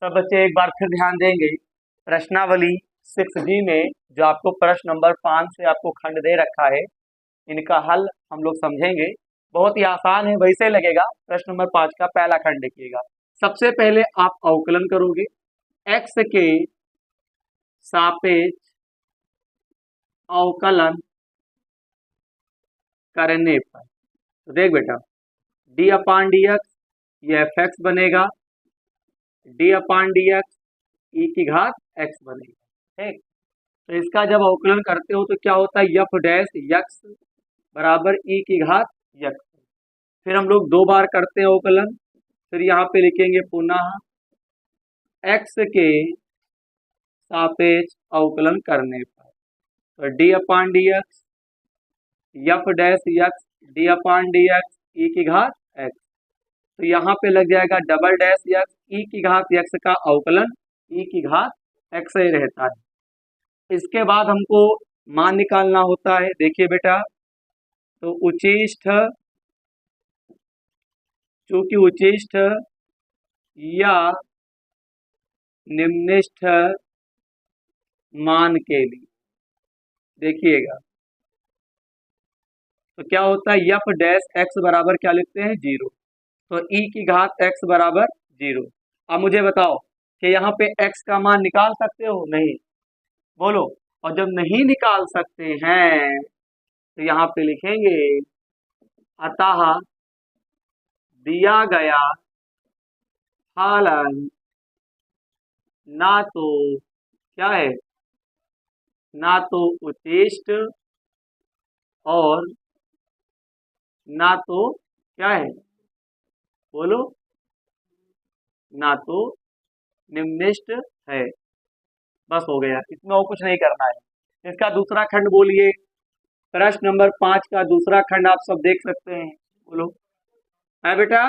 सब बच्चे एक बार फिर ध्यान देंगे। प्रश्नावली 6G में जो आपको प्रश्न नंबर 5 से आपको खंड दे रखा है, इनका हल हम लोग समझेंगे। बहुत ही आसान है, वैसे लगेगा। प्रश्न नंबर 5 का पहला खंड देखिएगा। सबसे पहले आप अवकलन करोगे x के सापेक्ष अवकलन करने पर। तो देख बेटा, d अपान डी एक्स ये एफ एक्स बनेगा, d upon d x e की घात x बनेगा। ठीक, तो इसका जब अवकलन करते हो तो क्या होता है, यफ डैश यक्स बराबर ई की घात यक्स। फिर हम लोग 2 बार करते हैं अवकलन, फिर यहाँ पे लिखेंगे पुनः x के सापेक्ष अवकलन करने पर। तो d upon d x f dash x d upon d x e की घात x। तो यहाँ पे लग जाएगा डबल डैश यक्स ई की घात x का अवकलन ई की घात x ही रहता है। इसके बाद हमको मान निकालना होता है। देखिए बेटा, तो उचिष्ठ, चूंकि उचिष्ठ या निम्निष्ठ मान के लिए देखिएगा तो क्या होता है, यफ डैश एक्स बराबर क्या लिखते हैं 0। तो ई की घात x बराबर 0। अब मुझे बताओ कि यहाँ पे x का मान निकाल सकते हो? नहीं, बोलो। और जब नहीं निकाल सकते हैं तो यहाँ पे लिखेंगे अतः दिया गया फलन ना तो क्या है, ना तो उचिष्ट और ना तो क्या है, बोलो, ना तो निम्निष्ठ है। बस हो गया, इसमें और कुछ नहीं करना है। इसका दूसरा खंड बोलिए। प्रश्न नंबर 5 का दूसरा खंड आप सब देख सकते हैं, बोलो। है बेटा,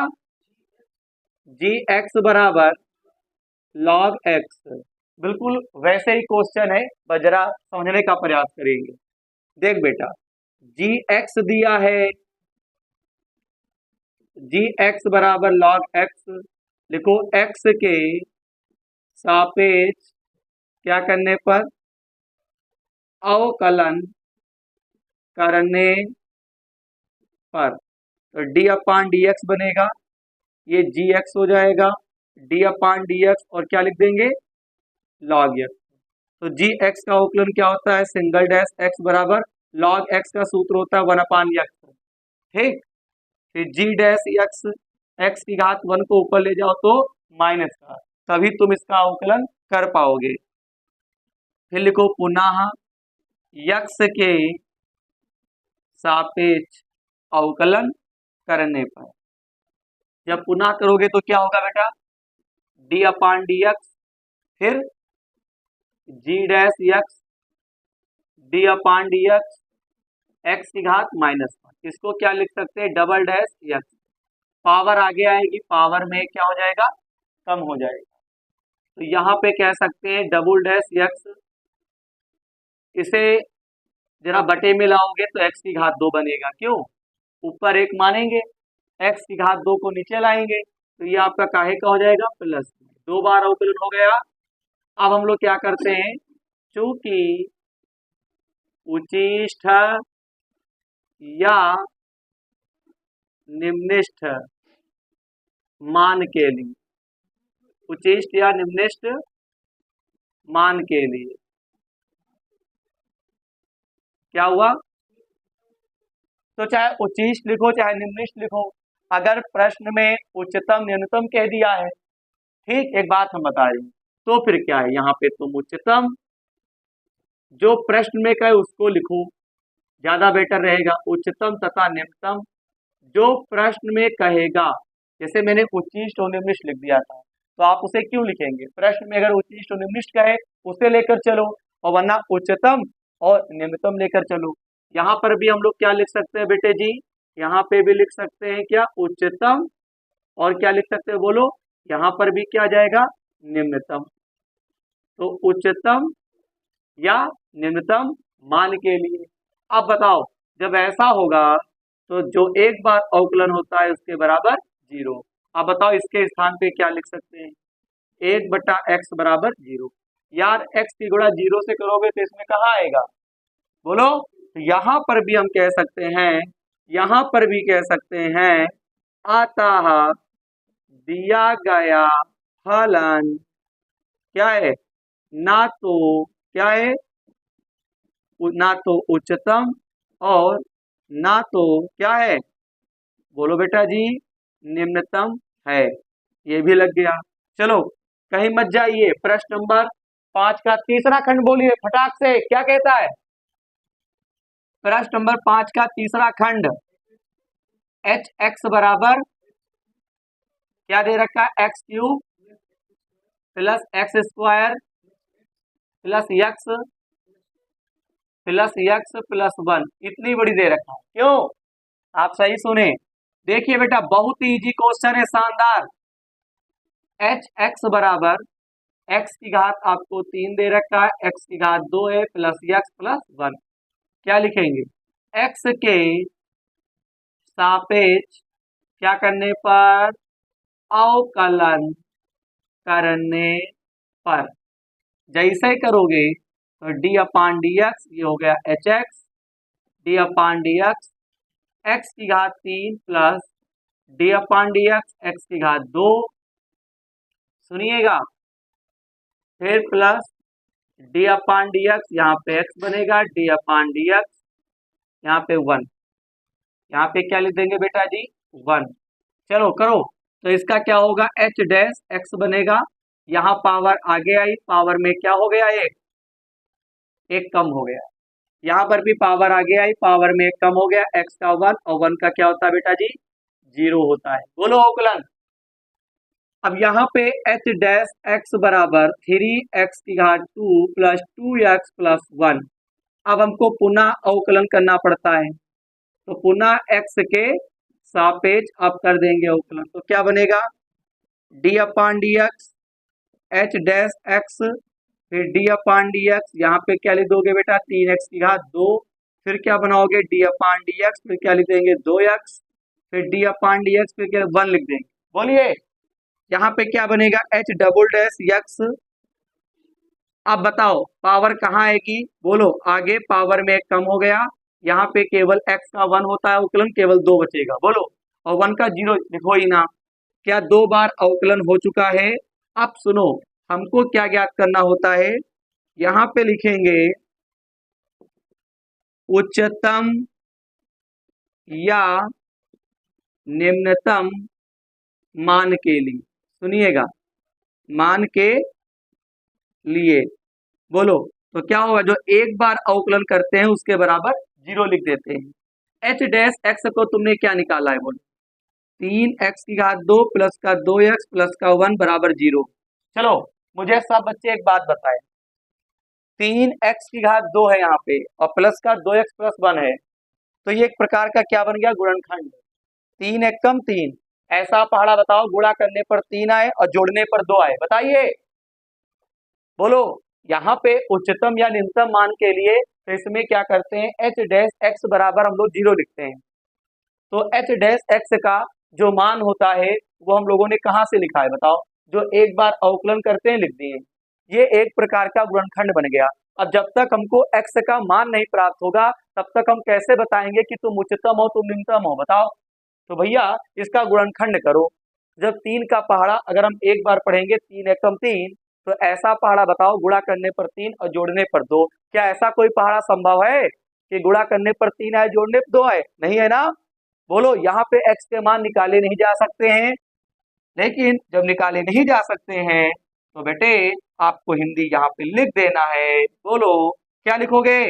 जी एक्स बराबर लॉग एक्स, बिल्कुल वैसे ही क्वेश्चन है, बस जरा समझने का प्रयास करेंगे। देख बेटा, जी एक्स दिया है, जी एक्स बराबर लॉग एक्स, लिखो एक्स के सापेक्ष क्या करने पर, अवकलन करने पर। तो डी अपान डी एक्स बनेगा, ये जी एक्स हो जाएगा, डी अपान डी एक्स और क्या लिख देंगे, लॉग एक्स। तो जी एक्स का अवकलन क्या होता है, सिंगल डैश एक्स बराबर लॉग एक्स का सूत्र होता है 1 अपान एक्स। ठीक, फिर जी डैश एक्स, एक्स की घात 1 को ऊपर ले जाओ तो माइनस का, तभी तुम इसका अवकलन कर पाओगे। फिर लिखो पुनः एक्स के सापेक्ष अवकलन करने पर। जब पुनः करोगे तो क्या होगा बेटा, डी अपान डी एक्स, फिर जी dash x d upon d x x की घात माइनस 1। इसको क्या लिख सकते हैं, डबल डैश एक्स। पावर आगे आएगी, पावर में क्या हो जाएगा, कम हो जाएगा। तो यहाँ पे कह सकते हैं डबल डैश एक्स, इसे जरा बटे में लाओगे तो एक्स की घात 2 बनेगा। क्यों, ऊपर 1 मानेंगे, एक्स की घात 2 को नीचे लाएंगे, तो ये आपका काहे का हो जाएगा, प्लस। 2 बार अवकलन हो गया। अब हम लोग क्या करते हैं, चूंकि उचिष्ठ या निम्निष्ठ मान के लिए, उचिष्ठ या निम्निष्ठ मान के लिए क्या हुआ, तो चाहे उचिष्ठ लिखो चाहे निम्निष्ठ लिखो, अगर प्रश्न में उच्चतम न्यूनतम कह दिया है, ठीक, एक बात हम बता रहे हैं, तो फिर क्या है, यहाँ पे तुम उच्चतम जो प्रश्न में कहे उसको लिखो, ज्यादा बेटर रहेगा। उच्चतम तथा निम्नतम जो प्रश्न में कहेगा, जैसे मैंने उच्चिष्ट और निम्निष्ठ लिख दिया था, तो आप उसे क्यों लिखेंगे, प्रश्न में अगर उच्चिष्ट और निम्निष्ठ कहे उसे लेकर चलो, और वरना उच्चतम और निम्नतम लेकर चलो। यहाँ पर भी हम लोग क्या लिख सकते हैं बेटे जी, यहाँ पे भी लिख सकते हैं क्या, उच्चतम, और क्या लिख सकते हैं, बोलो, यहाँ पर भी क्या जाएगा, निम्नतम। तो उच्चतम या निम्नतम मान के लिए। अब बताओ, जब ऐसा होगा तो जो एक बार अवकलन होता है उसके बराबर 0। अब बताओ इसके स्थान पे क्या लिख सकते हैं, 1/x बराबर 0। यार x की गुणा 0 से करोगे तो इसमें कहाँ आएगा, बोलो। तो यहां पर भी हम कह सकते हैं, यहां पर भी कह सकते हैं अतः दिया गया फलन क्या है, ना तो क्या है, ना तो उच्चतम और ना तो क्या है, बोलो बेटा जी, निम्नतम है। ये भी लग गया। चलो कहीं मत जाइए, प्रश्न नंबर 5 का तीसरा खंड बोलिए फटाक से, क्या कहता है। प्रश्न नंबर 5 का तीसरा खंड, एच एक्स बराबर क्या दे रखा है, x³ plus x² plus x plus 1, इतनी बड़ी दे रखा है। क्यों, आप सही सुने, देखिए बेटा बहुत ही इजी क्वेश्चन है, शानदार। एच एक्स बराबर x की घात आपको 3 दे रखा है, x की घात 2 है प्लस x प्लस 1। क्या लिखेंगे, x के सापेक्ष क्या करने पर, अवकलन करने पर। जैसे करोगे तो d/dx ये हो गया hx, d/dx x की घात 3 प्लस d/dx x की घात 2, सुनिएगा, फिर प्लस d/dx यहाँ पे x बनेगा, d/dx यहाँ पे 1, यहाँ पे क्या लिख देंगे बेटा जी, 1। चलो करो, तो इसका क्या होगा, h डैश x बनेगा, यहाँ पावर आगे आई, पावर में क्या हो गया, एक कम हो गया, यहाँ पर भी पावर आगे आई, पावर में एक कम हो गया, x का 1 और 1 का क्या होता है बेटा जी, 0 होता है। बोलो अवकलन। अब यहाँ पे h डैश x बराबर 3x की घात 2 प्लस 2x प्लस 1। अब हमको पुनः अवकलन करना पड़ता है, तो पुनः x के सापेक्ष आप कर देंगे अवकलन, तो क्या बनेगा, d/dx h डैश x, फिर d/dx यहाँ पे क्या लिख दोगे बेटा, 3x की घात 2, फिर क्या बनाओगे d/dx, फिर क्या लिख देंगे 2x, फिर d/dx, फिर क्या 1 लिख देंगे। बोलिए यहाँ पे क्या बनेगा, h डबल डैश x। अब बताओ पावर कहाँ आएगी, बोलो, आगे पावर में एक कम हो गया, यहाँ पे केवल x का 1 होता है अवकलन, केवल 2 बचेगा, बोलो, और 1 का 0 लिखो ही ना, क्या 2 बार अवकलन हो चुका है। अब सुनो, हमको क्या ज्ञात करना होता है, यहाँ पे लिखेंगे उच्चतम या निम्नतम मान के लिए, सुनिएगा, मान के लिए, बोलो, तो क्या होगा, जो एक बार अवकलन करते हैं उसके बराबर 0 लिख देते हैं। h डैश x को तुमने क्या निकाला है, बोलो, 3x की घात 2 प्लस का 2x प्लस का 1 बराबर 0। चलो मुझे सब बच्चे एक बात बताएं, 3x की घात 2 है यहाँ पे और प्लस का 2x प्लस 1 है, तो ये एक प्रकार का क्या बन गया, गुणनखंड। 3 एकम 3, ऐसा पहाड़ा बताओ गुणा करने पर 3 आए और जोड़ने पर 2 आए, बताइए, बोलो। यहाँ पे उच्चतम या निम्नतम मान के लिए तो इसमें क्या करते हैं, h डैश x बराबर हम लोग 0 लिखते हैं, तो h डैश x का जो मान होता है वो हम लोगों ने कहाँ से लिखा है, बताओ, जो एक बार अवकलन करते हैं लिख दिए, ये एक प्रकार का गुणनखंड बन गया। अब जब तक हमको x का मान नहीं प्राप्त होगा तब तक हम कैसे बताएंगे कि तुम उच्चतम हो तुम निम्नतम हो, बताओ। तो भैया इसका गुणनखंड करो, जब 3 का पहाड़ा अगर हम एक बार पढ़ेंगे 3 एकम 3, तो ऐसा पहाड़ा बताओ गुणा करने पर 3 और जोड़ने पर 2, क्या ऐसा कोई पहाड़ा संभव है कि गुणा करने पर 3 आए जोड़ने पर 2 आए, नहीं है ना। बोलो यहाँ पे x के मान निकाले नहीं जा सकते हैं, लेकिन जब निकाले नहीं जा सकते हैं तो बेटे आपको हिंदी यहाँ पे लिख देना है। बोलो क्या लिखोगे,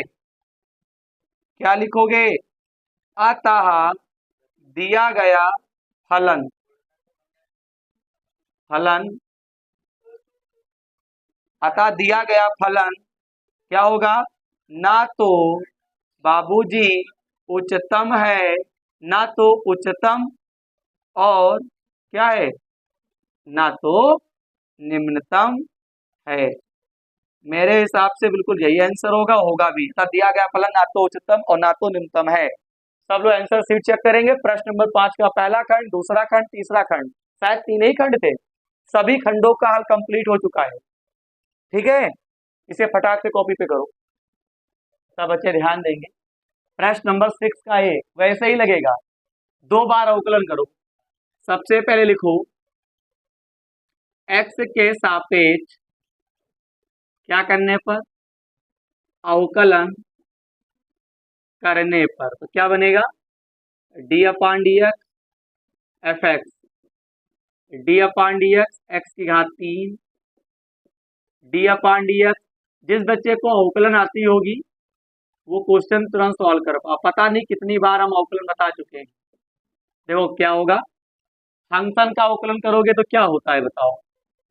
क्या लिखोगे, अतः दिया गया फलन, फलन, अतः दिया गया फलन क्या होगा, ना तो बाबूजी उच्चतम है, ना तो उच्चतम, और क्या है, ना तो निम्नतम है। मेरे हिसाब से बिल्कुल यही आंसर होगा, होगा भी, अतः दिया गया फलन ना तो उच्चतम और ना तो निम्नतम है। सब लोग आंसर शीट चेक करेंगे, प्रश्न नंबर 5 का पहला खंड, दूसरा खंड, तीसरा खंड, शायद 3 ही खंड थे, सभी खंडों का हल कंप्लीट हो चुका है। ठीक है, इसे फटाक से कॉपी पे करो, सब बच्चे ध्यान देंगे। प्रश्न नंबर 6 का ये वैसे ही लगेगा, 2 बार अवकलन करो। सबसे पहले लिखो x के सापेक्ष क्या करने पर, अवकलन करने पर, तो क्या बनेगा d upon d x f x, d upon d x x की घात 3, डी अपान डी एक्स। जिस बच्चे को अवकलन आती होगी वो क्वेश्चन तुरंत सॉल्व कर पा। पता नहीं कितनी बार हम अवकलन बता चुके हैं। देखो क्या होगा, फंक्शन का अवकलन करोगे तो क्या होता है बताओ,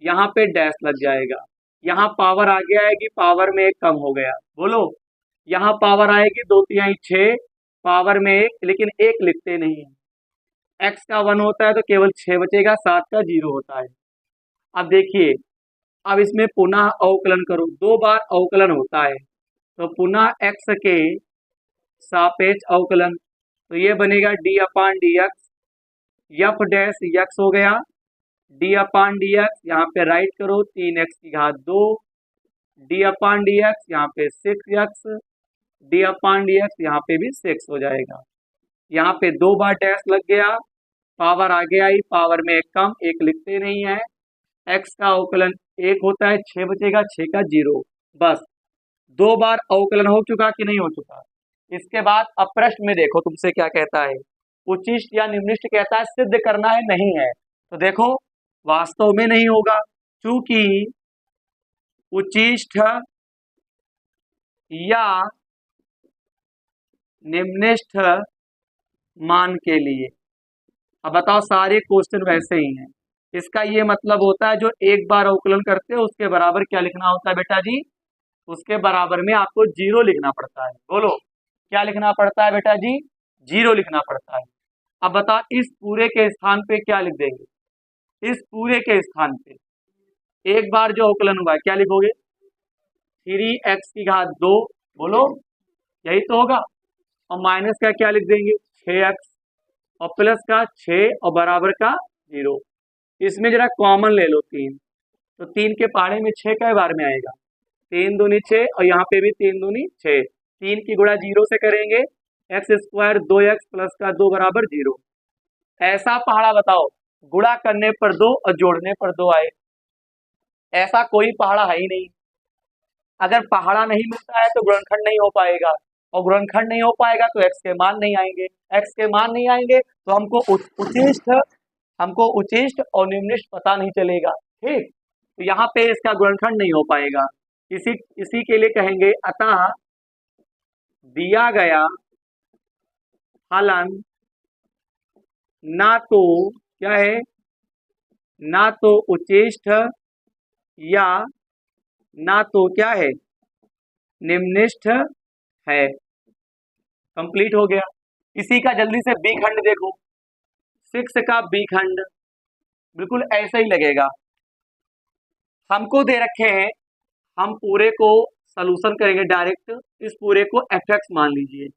यहाँ पे डैश लग जाएगा, यहाँ पावर आगे आएगी, पावर में 1 कम हो गया, बोलो। यहाँ पावर आएगी 2 3 6, पावर में 1, लेकिन 1 लिखते नहीं है। x का 1 होता है तो केवल 6 बचेगा, 7 का 0 होता है। अब देखिए, अब इसमें पुनः अवकलन करो, 2 बार अवकलन होता है, तो पुनः x के सापेक्ष अवकलन, तो ये बनेगा d upon d x, f dash x हो गया, डी अपान डी एक्स, यहाँ पे राइट करो 3x की घात 2, डी अपान डी एक्स, यहाँ पे 6x, D upon d x, यहाँ पे भी 6 हो जाएगा। यहाँ पे 2 बार डैश लग गया, पावर आगे आई, पावर में 1 कम, 1 लिखते नहीं है। x का अवकलन 1 होता है, 6 बचेगा, 6 का 0। बस 2 बार अवकलन हो चुका कि नहीं हो चुका। इसके बाद अब प्रश्न में देखो तुमसे क्या कहता है, उच्चिष्ट या निम्निष्ट कहता है, सिद्ध करना है, नहीं है। तो देखो वास्तव में नहीं होगा, क्योंकि उच्चिष्ट या निम्निष्ठ मान के लिए, अब बताओ सारे क्वेश्चन वैसे ही हैं। इसका ये मतलब होता है जो एक बार अवकलन करते हो उसके बराबर क्या लिखना होता है बेटा जी, उसके बराबर में आपको 0 लिखना पड़ता है। बोलो क्या लिखना पड़ता है बेटा जी, 0 लिखना पड़ता है। अब बताओ इस पूरे के स्थान पे क्या लिख देंगे, इस पूरे के स्थान पे एक बार जो अवकलन हुआ है क्या लिखोगे, 3x की घात 2, बोलो यही तो होगा, और माइनस का क्या लिख देंगे 6x, और प्लस का 6 और बराबर का 0। इसमें जरा कॉमन ले लो 3, तो 3 के पहाड़े में 6 कई बार में आएगा, 3 दूनी 6, और यहाँ पे भी 3 दूनी 6, 3 की गुणा 0 से करेंगे, एक्स स्क्वायर 2x प्लस का 2 बराबर 0। ऐसा पहाड़ा बताओ गुणा करने पर 2 और जोड़ने पर 2 आए, ऐसा कोई पहाड़ा है ही नहीं। अगर पहाड़ा नहीं मिलता है तो गुणनखंड नहीं हो पाएगा, और गुणनखंड नहीं हो पाएगा तो x के मान नहीं आएंगे, x के मान नहीं आएंगे तो हमको उच्चिष्ट और निम्निष्ठ पता नहीं चलेगा। ठीक, तो यहाँ पे इसका गुणनखंड नहीं हो पाएगा, इसी के लिए कहेंगे अतः दिया गया फलन ना तो क्या है, ना तो उच्चिष्ट या ना तो क्या है निम्निष्ठ है। कंप्लीट हो गया। इसी का जल्दी से बी खंड देखो, 6 का बी खंड बिल्कुल ऐसा ही लगेगा। हमको दे रखे हैं, हम पूरे को सॉल्यूशन करेंगे डायरेक्ट, इस पूरे को fx मान लीजिए।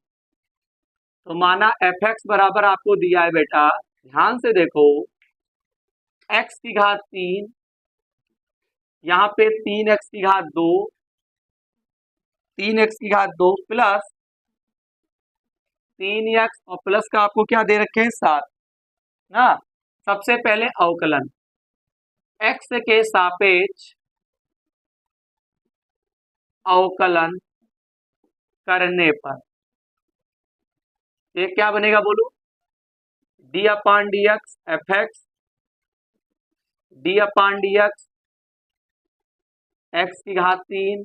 तो माना fx बराबर आपको दिया है बेटा, ध्यान से देखो, x की घात 3, यहाँ पे 3x की घात 2, 3x की घात 2 प्लस 3x और प्लस का आपको क्या दे रखे हैं 7 ना। सबसे पहले अवकलन x के सापेक्ष अवकलन करने पर ये क्या बनेगा बोलो, d upon d x f x, d upon d x की घात 3,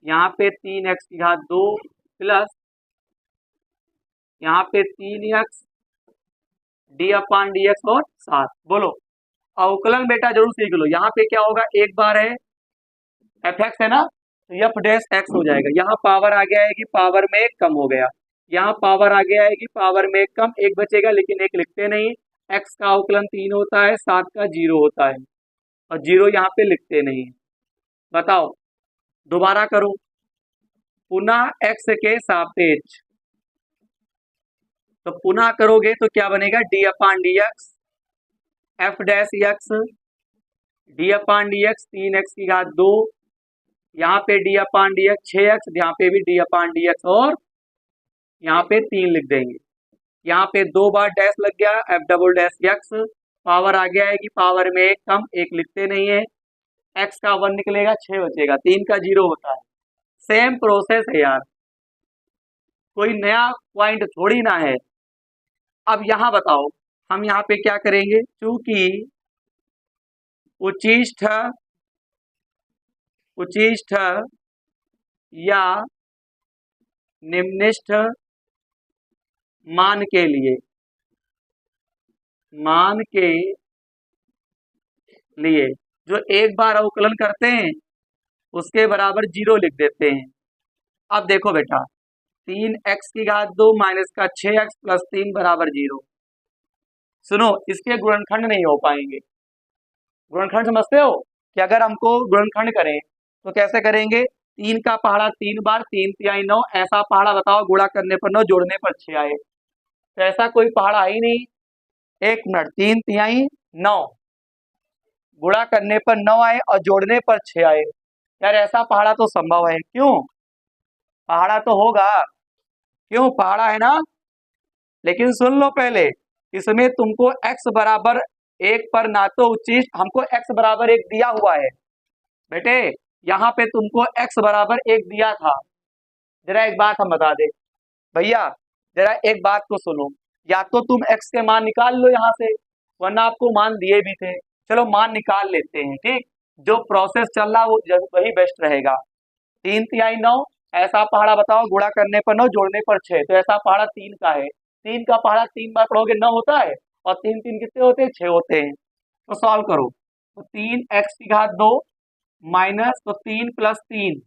यहाँ पे 3x की घात 2 प्लस यहाँ पे 3x D upon d x और 7। बोलो अवकलन बेटा जरूर सीख लो। यहाँ पे क्या होगा, एक बार है एफ एक्स है ना, तो एफ डैश एक्स हो जाएगा। यहाँ पावर आगे आएगी, पावर में 1 कम हो गया, यहाँ पावर आगे आएगी, पावर में 1 कम, 1 बचेगा, लेकिन 1 लिखते नहीं। x का अवकलन 3 होता है, 7 का 0 होता है, और 0 यहाँ पे लिखते नहीं। बताओ दोबारा करो, पुनः x के सापेक्ष, तो पुनः करोगे तो क्या बनेगा, d upon d x f dash x d upon d x 3x की घात 2, यहाँ पे D upon d x 6x, यहाँ पे भी डी अपान डी एक्स और यहाँ पे 3 लिख देंगे। यहाँ पे 2 बार डैश लग गया, F double dash x, power आगे आएगी, पावर में एक कम, एक लिखते नहीं है, एक्स का 1 निकलेगा, 6 बचेगा, 3 का 0 होता है। सेम प्रोसेस है यार, कोई नया पॉइंट थोड़ी ना है। अब यहाँ बताओ हम यहाँ पे क्या करेंगे, चूंकि उच्चिष्ठ या निम्निष्ठ मान के लिए जो एक बार अवकलन करते हैं उसके बराबर 0 लिख देते हैं। अब देखो बेटा, 3x की घात 2 माइनस का 6x प्लस 3 बराबर 0। सुनो, इसके गुणनखंड नहीं हो पाएंगे। गुणनखंड समझते हो कि अगर हमको गुणनखंड करें तो कैसे करेंगे, 3 का पहाड़ा 3 बार, 3 तिहाई 9, ऐसा पहाड़ा बताओ गुणा करने पर 9 जोड़ने पर 6 आए। तो ऐसा कोई पहाड़ा ही नहीं। 1 मिनट, 3 तिहाई 9 गुणा करने पर 9 आए और जोड़ने पर 6 आए। यार ऐसा पहाड़ा तो संभव है, क्यों? पहाड़ा तो होगा, क्यों? पहाड़ा है ना। लेकिन सुन लो पहले, इसमें तुमको x बराबर 1 पर ना तो उच्चिष्ठ, हमको x बराबर 1 दिया हुआ है बेटे, यहाँ पे तुमको x बराबर 1 दिया था। जरा एक बात हम बता दे भैया, जरा एक बात को सुनो, या तो तुम x के मान निकाल लो यहाँ से, वरना आपको मान दिए भी थे। चलो मान निकाल लेते हैं, ठीक, जो प्रोसेस चल रहा वो वही बेस्ट रहेगा। 3 तिहाई 9, ऐसा पहाड़ा बताओ गुणा करने पर 9 जोड़ने पर 6, तो ऐसा पहाड़ा 3 का है। 3 का पहाड़ा 3 बार पढ़ोगे 9 होता है, और 3 3 कितने होते हैं, 6 होते हैं। तो सॉल्व करो, तो 3x की घात 2 माइनस, तो 3 प्लस 3,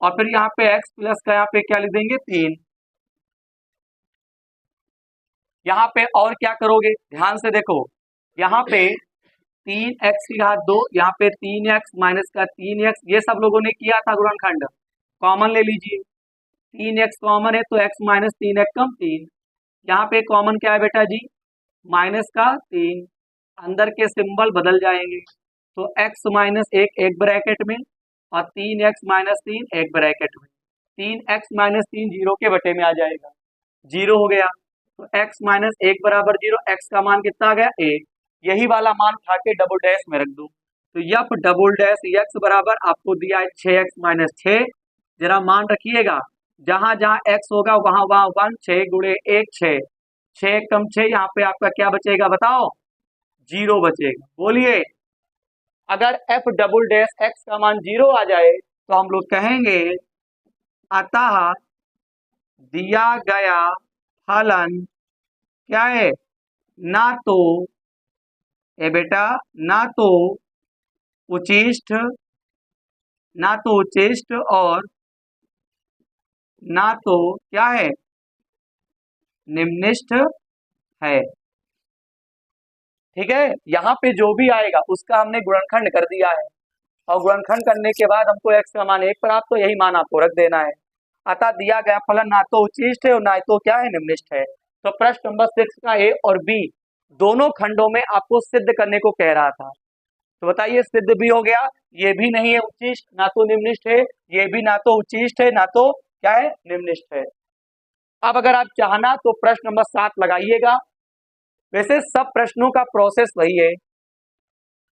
और फिर यहाँ पे x प्लस का यहाँ पे क्या लिख देंगे, 3। यहाँ पे और क्या करोगे, ध्यान से देखो, यहाँ पे 3x की घात 2, यहाँ पे 3x माइनस का 3x, ये सब लोगों ने किया था गुणनखंड, कॉमन ले लीजिए। 3x कॉमन है तो x माइनस 3x कम 3, यहाँ पे कॉमन क्या है बेटा जी, माइनस का 3, अंदर के सिंबल बदल जाएंगे, तो x माइनस 1 एक ब्रैकेट में और 3x माइनस 3 एक ब्रैकेट में, 3x माइनस 3 0 के बटे में आ जाएगा, 0 हो गया, तो x माइनस 1 बराबर 0, x का मान कितना आ गया, 1। यही वाला मान उठा के डबल डैश में रख दो, तो यप डबल डैश x बराबर आपको दिया है 6x माइनस 6। जरा मान रखिएगा, जहां जहां x होगा वहां वहां 1, 6 गुणे 1 6, 6 कम 6, यहाँ पे आपका क्या बचेगा बताओ, 0 बचेगा। बोलिए, अगर f डबल डैश x का मान 0 आ जाए तो हम लोग कहेंगे अतः दिया गया फलन क्या है, ना तो ए बेटा, ना तो उच्चिष्ठ और ना तो क्या है, निम्निष्ठ है। ठीक है, यहाँ पे जो भी आएगा उसका हमने गुणनखंड कर दिया है, और गुणनखंड करने के बाद हमको x का मान 1 प्राप्त, तो यही मान आपको रख देना है। अतः दिया गया फलन ना तो उच्चिष्ठ है और ना तो क्या है, निम्निष्ठ है। तो प्रश्न नंबर 6 का ए और बी दोनों खंडों में आपको सिद्ध करने को कह रहा था, तो बताइए सिद्ध भी हो गया, ये भी नहीं है उच्चिष्ट ना तो निम्निष्ठ है, ये भी ना तो उच्चिष्ट है ना तो क्या है, निम्निष्ठ है। अब अगर आप चाहना तो प्रश्न नंबर 7 लगाइएगा। वैसे सब प्रश्नों का प्रोसेस वही है,